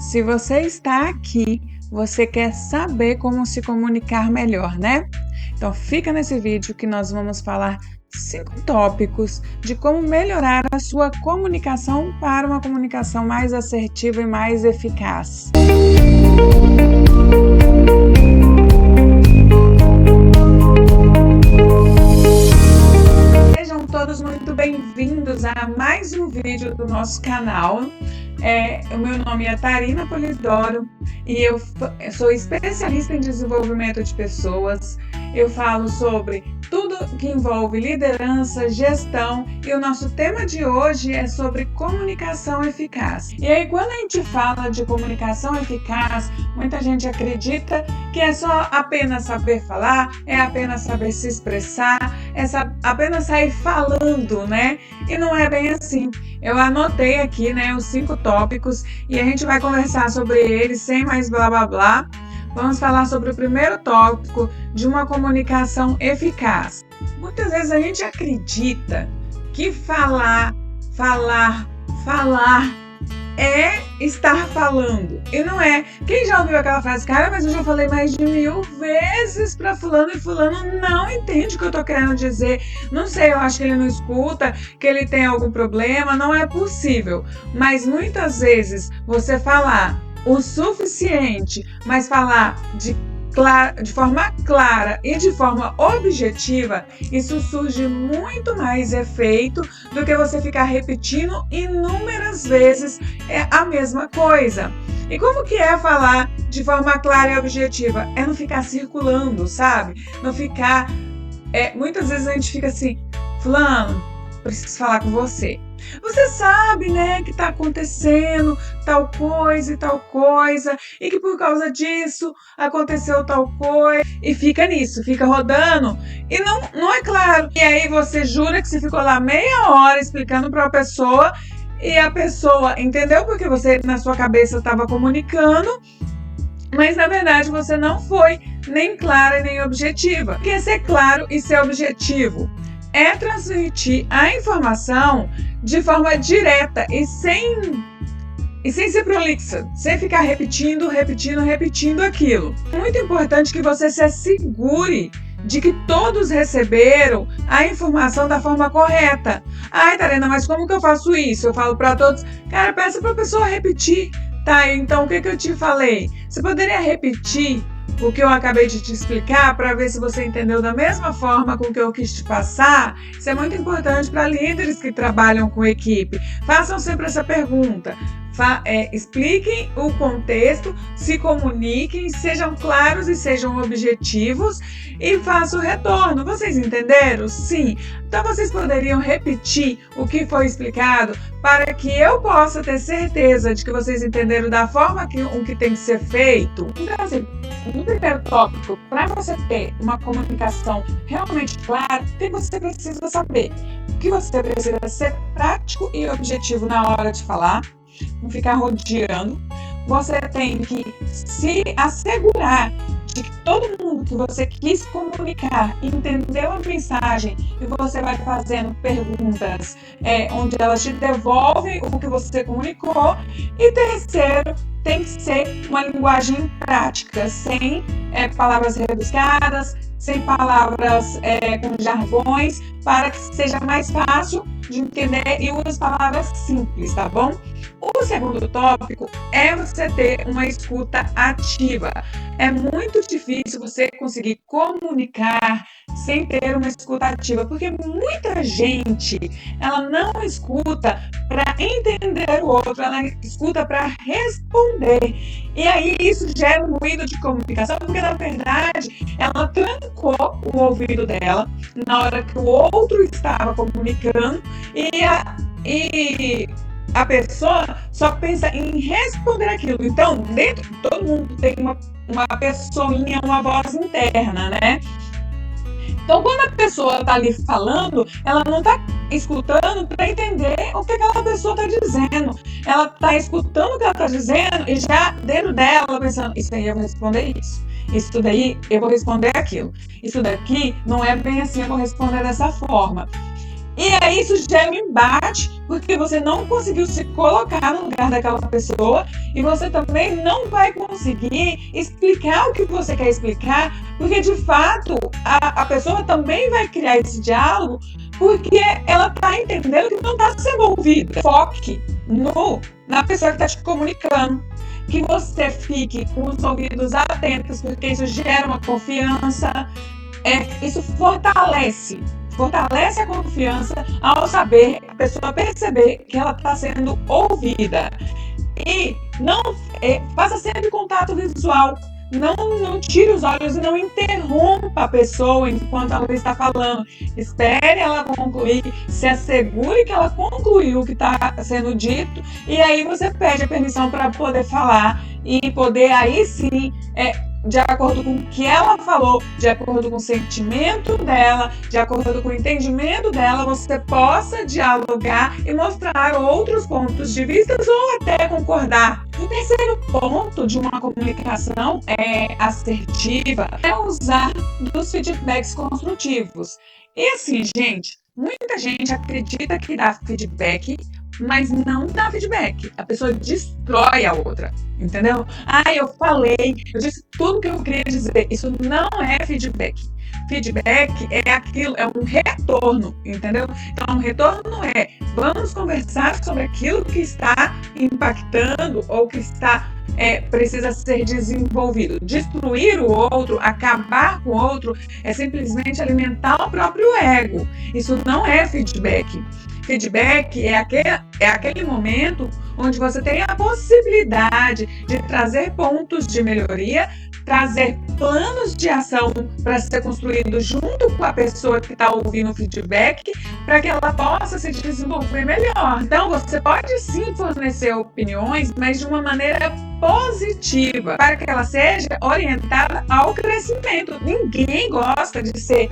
Se você está aqui, você quer saber como se comunicar melhor, né? Então fica nesse vídeo que nós vamos falar 5 tópicos de como melhorar a sua comunicação para uma comunicação mais assertiva e mais eficaz. Sejam todos muito bem-vindos a mais um vídeo do nosso canal. O meu nome é Tarina Polidoro e eu sou especialista em desenvolvimento de pessoas. Eu falo sobre tudo que envolve liderança, gestão, e o nosso tema de hoje é sobre comunicação eficaz. E aí, quando a gente fala de comunicação eficaz, muita gente acredita que é só apenas saber falar, é apenas saber se expressar, apenas sair falando, né? E não é bem assim. Eu anotei aqui, né, os 5 tópicos e a gente vai conversar sobre eles sem mais blá blá blá. Vamos falar sobre o primeiro tópico de uma comunicação eficaz. Muitas vezes a gente acredita que falar é estar falando. E não é. Quem já ouviu aquela frase, cara, mas eu já falei mais de 1000 vezes pra fulano e fulano não entende o que eu tô querendo dizer. Não sei, eu acho que ele não escuta, que ele tem algum problema, não é possível. Mas muitas vezes você falar o suficiente, mas falar de forma clara e de forma objetiva, isso surge muito mais efeito do que você ficar repetindo inúmeras vezes a mesma coisa. E como que é falar de forma clara e objetiva? É não ficar circulando, sabe? Não ficar... muitas vezes a gente fica assim, fulano, preciso falar com você. Você sabe, né, que tá acontecendo tal coisa e tal coisa, e que por causa disso aconteceu tal coisa, e fica nisso, fica rodando, e não é claro. E aí você jura que você ficou lá meia hora explicando para a pessoa, e a pessoa entendeu porque você na sua cabeça estava comunicando, mas na verdade você não foi nem clara e nem objetiva. Porque ser claro e ser objetivo é transmitir a informação de forma direta e sem ser prolixa, sem ficar repetindo aquilo. É muito importante que você se assegure de que todos receberam a informação da forma correta. Ai, Tarina, mas como que eu faço isso? Eu falo para todos, cara, peça para a pessoa repetir. Tá, então o que eu te falei? Você poderia repetir o que eu acabei de te explicar para ver se você entendeu da mesma forma com que eu quis te passar? Isso é muito importante para líderes que trabalham com equipe. Façam sempre essa pergunta. Expliquem o contexto, se comuniquem, sejam claros e sejam objetivos e façam o retorno. Vocês entenderam? Sim. Então vocês poderiam repetir o que foi explicado para que eu possa ter certeza de que vocês entenderam da forma o que tem que ser feito. Então, assim, no primeiro tópico, para você ter uma comunicação realmente clara, o que você precisa saber? O que você precisa ser prático e objetivo na hora de falar, não ficar rodeando. Você tem que se assegurar de que todo mundo que você quis comunicar entendeu a mensagem e você vai fazendo perguntas onde elas te devolvem o que você comunicou. E terceiro, tem que ser uma linguagem prática, sem palavras rebuscadas, sem palavras com jargões, para que seja mais fácil de entender e use palavras simples, tá bom? O segundo tópico é você ter uma escuta ativa. É muito difícil você conseguir comunicar sem ter uma escuta ativa, porque muita gente, ela não escuta para entender o outro, ela escuta para responder. E aí isso gera um ruído de comunicação, porque na verdade ela trancou o ouvido dela na hora que o outro estava comunicando e a pessoa só pensa em responder aquilo. Então, dentro de todo mundo tem uma pessoinha, uma voz interna, né? Então, quando a pessoa está ali falando, ela não está escutando para entender o que aquela pessoa está dizendo. Ela está escutando o que ela está dizendo e já dentro dela pensando, isso aí eu vou responder isso. Isso daí eu vou responder aquilo. Isso daqui não é bem assim, eu vou responder dessa forma. E aí isso gera um embate, porque você não conseguiu se colocar no lugar daquela pessoa e você também não vai conseguir explicar o que você quer explicar, porque de fato a pessoa também vai criar esse diálogo porque ela está entendendo que não está sendo ouvida. Foque na pessoa que está te comunicando. Que você fique com os ouvidos atentos, porque isso gera uma confiança, isso fortalece a confiança ao saber, a pessoa perceber que ela está sendo ouvida. E não faça sempre contato visual. Não tire os olhos e não interrompa a pessoa enquanto ela está falando. Espere ela concluir, se assegure que ela concluiu o que está sendo dito, e aí você pede a permissão para poder falar e poder aí sim, de acordo com o que ela falou, de acordo com o sentimento dela, de acordo com o entendimento dela, você possa dialogar e mostrar outros pontos de vista ou até concordar. O terceiro ponto de uma comunicação assertiva é usar dos feedbacks construtivos. E assim, gente, muita gente acredita que dá feedback, mas não dá feedback. A pessoa destrói a outra, entendeu? Eu falei, eu disse tudo que eu queria dizer. Isso não é feedback. Feedback é aquilo, é um retorno, entendeu? Então, um retorno vamos conversar sobre aquilo que está impactando ou que precisa ser desenvolvido. Destruir o outro, acabar com o outro, é simplesmente alimentar o próprio ego. Isso não é feedback. Feedback é aquele momento onde você tem a possibilidade de trazer pontos de melhoria, trazer planos de ação para ser construído junto com a pessoa que está ouvindo o feedback, para que ela possa se desenvolver melhor. Então, você pode sim fornecer opiniões, mas de uma maneira positiva, para que ela seja orientada ao crescimento. Ninguém gosta de ser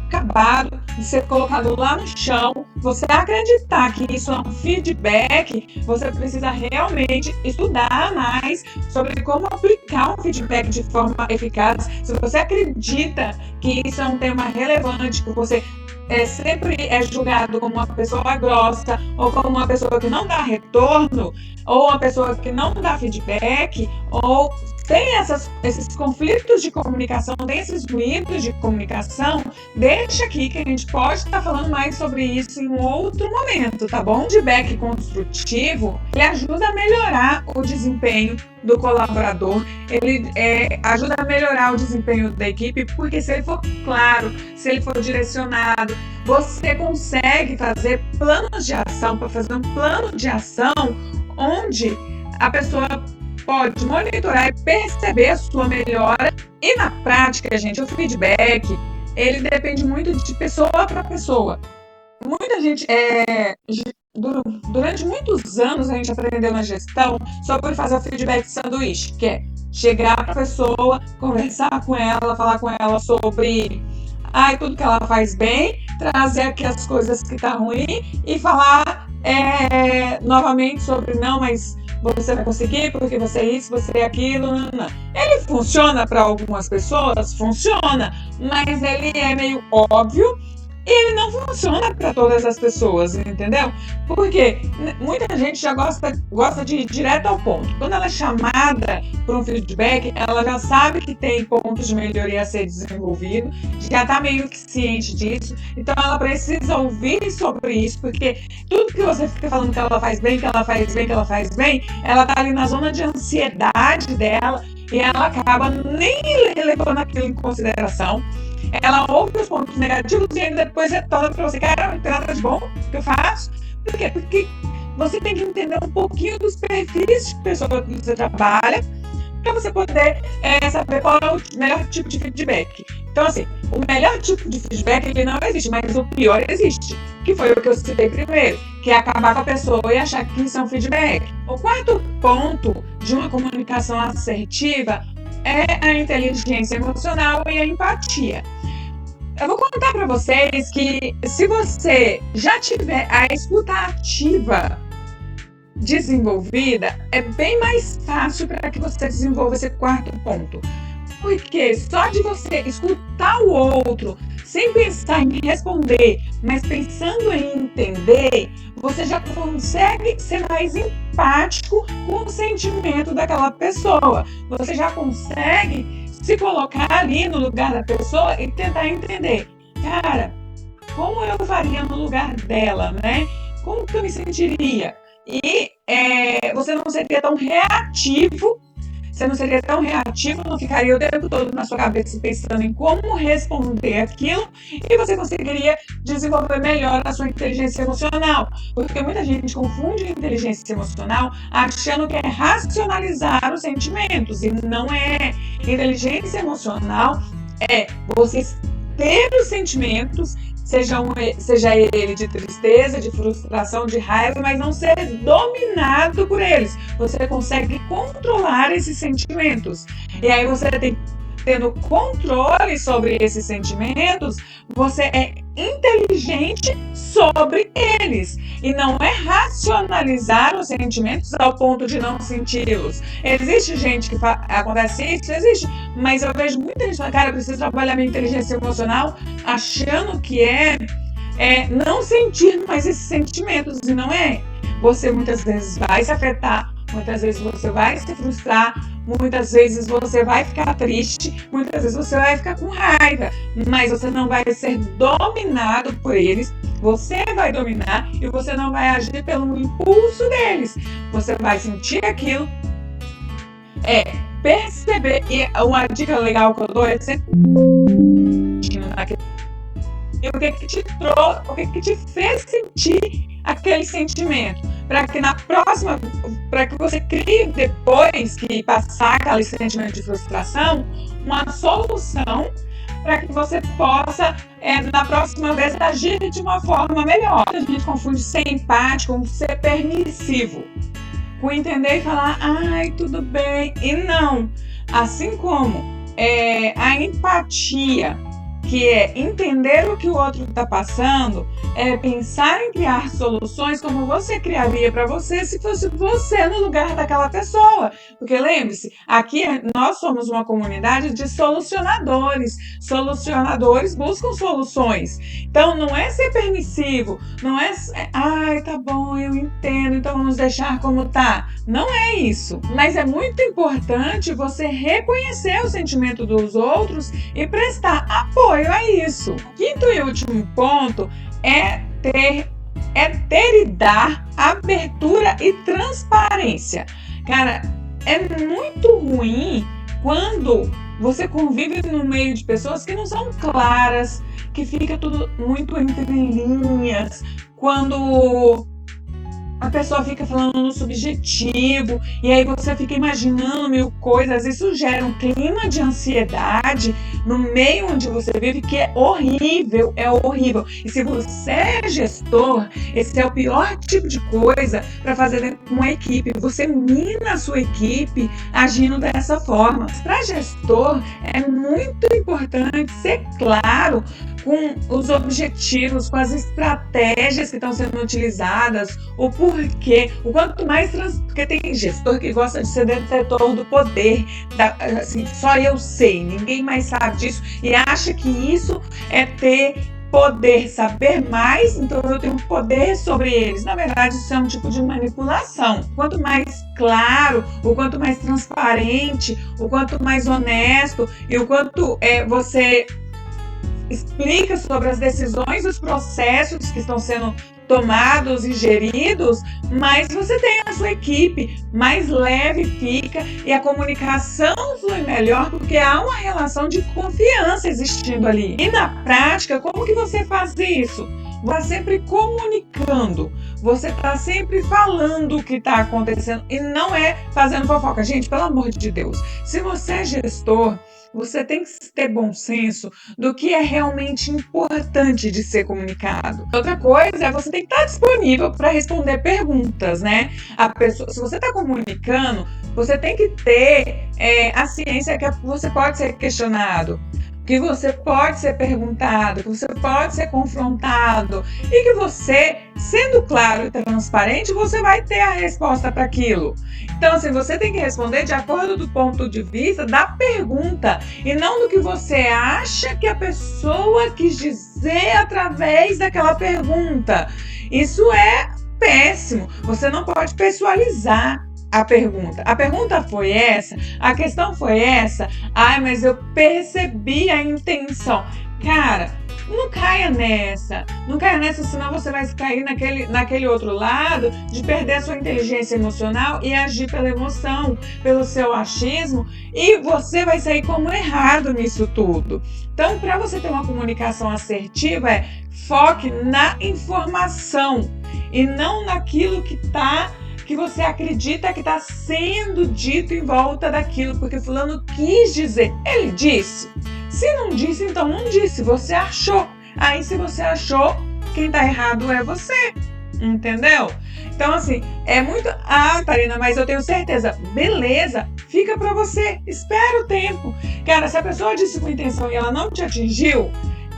acabado, de ser colocado lá no chão. Você acreditar que isso é um feedback, você precisa realmente estudar mais sobre como aplicar um feedback de forma eficaz. Se você acredita que isso é um tema relevante, que você sempre é julgado como uma pessoa grossa, ou como uma pessoa que não dá retorno, ou uma pessoa que não dá feedback, ou tem esses conflitos de comunicação, tem esses ruídos de comunicação, deixa aqui que a gente pode estar falando mais sobre isso em um outro momento, tá bom? O feedback construtivo, ele ajuda a melhorar o desempenho do colaborador, ele ajuda a melhorar o desempenho da equipe, porque se ele for claro, se ele for direcionado, você consegue fazer planos de ação, para fazer um plano de ação onde a pessoa pode monitorar e perceber a sua melhora. E na prática, gente, o feedback, ele depende muito de pessoa para pessoa. Muita gente, durante muitos anos, a gente aprendeu na gestão sobre fazer o feedback sanduíche, que é chegar para a pessoa, conversar com ela, falar com ela sobre tudo que ela faz bem, trazer aqui as coisas que tá ruim e falar novamente sobre não, mas você vai conseguir porque você é isso, você é aquilo. Não. Ele funciona para algumas pessoas, funciona, mas ele é meio óbvio e ele não funciona para todas as pessoas, entendeu? Porque muita gente já gosta de ir direto ao ponto. Quando ela é chamada para um feedback, ela já sabe que tem pontos de melhoria a ser desenvolvido, já está meio que ciente disso, então ela precisa ouvir sobre isso, porque tudo que você fica falando que ela faz bem, que ela faz bem, que ela faz bem, ela está ali na zona de ansiedade dela e ela acaba nem levando aquilo em consideração. Ela ouve os pontos negativos e ainda depois retorna para você, cara, não tem nada de bom que eu faço. Por quê? Porque você tem que entender um pouquinho dos perfis de pessoa que você trabalha para você poder saber qual é o melhor tipo de feedback. Então, assim, o melhor tipo de feedback ele não existe, mas o pior existe, que foi o que eu citei primeiro, que é acabar com a pessoa e achar que isso é um feedback. O quarto ponto de uma comunicação assertiva é a inteligência emocional e a empatia. Eu vou contar para vocês que se você já tiver a escuta ativa desenvolvida, é bem mais fácil para que você desenvolva esse quarto ponto. Porque só de você escutar o outro, sem pensar em responder, mas pensando em entender, você já consegue ser mais empático com o sentimento daquela pessoa. Você já consegue se colocar ali no lugar da pessoa e tentar entender. Cara, como eu faria no lugar dela, né? Como que eu me sentiria? E você não seria tão reativo. Você não seria tão reativo, não ficaria o tempo todo na sua cabeça pensando em como responder aquilo, e você conseguiria desenvolver melhor a sua inteligência emocional. Porque muita gente confunde inteligência emocional achando que é racionalizar os sentimentos, e não é. Inteligência emocional é você ter os sentimentos, seja ele de tristeza, de frustração, de raiva, mas não ser dominado por eles. Você consegue controlar esses sentimentos. E aí você tendo controle sobre esses sentimentos, você é inteligente sobre eles. E não é racionalizar os sentimentos ao ponto de não senti-los. Existe gente que acontece isso, existe, mas eu vejo muita gente falando, cara, eu preciso trabalhar minha inteligência emocional, achando que é não sentir mais esses sentimentos, e não é. Você muitas vezes vai se afetar, muitas vezes você vai se frustrar, muitas vezes você vai ficar triste, muitas vezes você vai ficar com raiva, mas você não vai ser dominado por eles, você vai dominar e você não vai agir pelo impulso deles. Você vai sentir aquilo, perceber, e uma dica legal que eu dou é sempre o que te fez sentir aquele sentimento, para que na próxima, para que você crie, depois que passar aquele sentimento de frustração, uma solução para que você possa, na próxima vez, agir de uma forma melhor. A gente confunde ser empático com ser permissivo, com entender e falar, ai, tudo bem, e não. Assim como a empatia, que é entender o que o outro está passando, é pensar em criar soluções como você criaria para você se fosse você no lugar daquela pessoa. Porque lembre-se, aqui nós somos uma comunidade de solucionadores. Solucionadores buscam soluções. Então não é ser permissivo, não é, ai, tá bom, eu entendo, então vamos deixar como tá. Não é isso. Mas é muito importante você reconhecer o sentimento dos outros e prestar apoio a isso. Quinto e último ponto é ter e dar abertura e transparência. Cara, é muito ruim quando você convive no meio de pessoas que não são claras, que fica tudo muito entre linhas, quando a pessoa fica falando no subjetivo, e aí você fica imaginando mil coisas, isso gera um clima de ansiedade no meio onde você vive, que é horrível, E se você é gestor, esse é o pior tipo de coisa para fazer dentro de uma equipe. Você mina a sua equipe agindo dessa forma. Para gestor, é muito importante ser claro com os objetivos, com as estratégias que estão sendo utilizadas, o porquê, o quanto mais porque tem gestor que gosta de ser detetor do poder, assim, só eu sei, ninguém mais sabe disso, e acha que isso é ter poder, saber mais, então eu tenho poder sobre eles. Na verdade, isso é um tipo de manipulação. Quanto mais claro, o quanto mais transparente, o quanto mais honesto, e o quanto você explica sobre as decisões, os processos que estão sendo tomados e geridos, mais você tem a sua equipe, mais leve fica e a comunicação flui melhor porque há uma relação de confiança existindo ali. E na prática, como que você faz isso? Você está sempre comunicando, você está sempre falando o que está acontecendo e não é fazendo fofoca. Gente, pelo amor de Deus, se você é gestor, você tem que ter bom senso do que é realmente importante de ser comunicado. Outra coisa é você tem que estar disponível para responder perguntas, né? Se você está comunicando, você tem que ter a ciência que você pode ser questionado. que você pode ser perguntado, que você pode ser confrontado e que você, sendo claro e transparente, você vai ter a resposta para aquilo. Então, assim, você tem que responder de acordo do ponto de vista da pergunta e não do que você acha que a pessoa quis dizer através daquela pergunta. Isso é péssimo. Você não pode pessoalizar a pergunta. A pergunta foi essa, a questão foi essa. Ai, mas eu percebi a intenção. Cara, não caia nessa. Não caia nessa, senão você vai cair naquele outro lado de perder a sua inteligência emocional e agir pela emoção, pelo seu achismo, e você vai sair como errado nisso tudo. Então, para você ter uma comunicação assertiva, foque na informação e não naquilo que você acredita que está sendo dito em volta daquilo, porque fulano quis dizer. Ele disse. Se não disse, então não disse. Você achou. Aí, se você achou, quem está errado é você. Entendeu? Então, assim, é muito... Ah, Tarina, mas eu tenho certeza. Beleza, fica para você. Espera o tempo. Cara, se a pessoa disse com intenção e ela não te atingiu,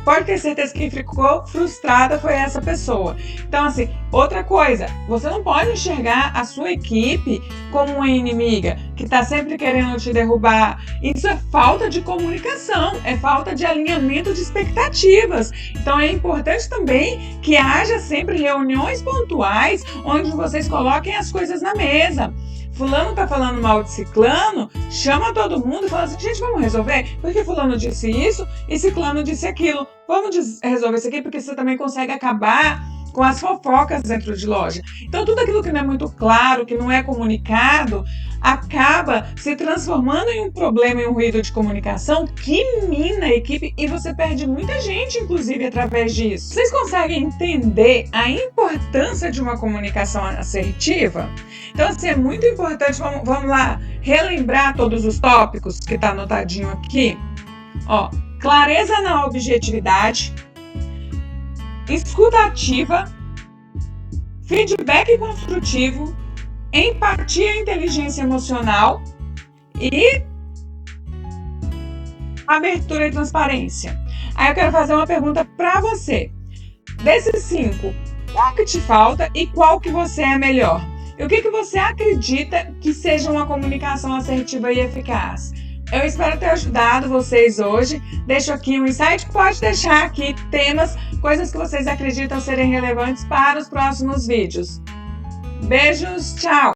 pode ter certeza que quem ficou frustrada foi essa pessoa. Então, assim, outra coisa, você não pode enxergar a sua equipe como uma inimiga que está sempre querendo te derrubar. Isso é falta de comunicação, é falta de alinhamento de expectativas. Então, é importante também que haja sempre reuniões pontuais onde vocês coloquem as coisas na mesa. Fulano tá falando mal de ciclano, chama todo mundo e fala assim, gente, vamos resolver? Porque fulano disse isso e ciclano disse aquilo. Vamos resolver isso aqui porque você também consegue acabar com as fofocas dentro de loja. Então, tudo aquilo que não é muito claro, que não é comunicado, acaba se transformando em um problema, em um ruído de comunicação que mina a equipe e você perde muita gente, inclusive, através disso. Vocês conseguem entender a importância de uma comunicação assertiva? Então, assim, é muito importante, vamos lá, relembrar todos os tópicos que está anotadinho aqui. Ó, clareza na objetividade, escuta ativa, feedback construtivo, empatia e inteligência emocional e abertura e transparência. Aí eu quero fazer uma pergunta para você. Desses 5, qual que te falta e qual que você é melhor? E o que você acredita que seja uma comunicação assertiva e eficaz? Eu espero ter ajudado vocês hoje. Deixo aqui um insight, pode deixar aqui temas, coisas que vocês acreditam serem relevantes para os próximos vídeos. Beijos, tchau!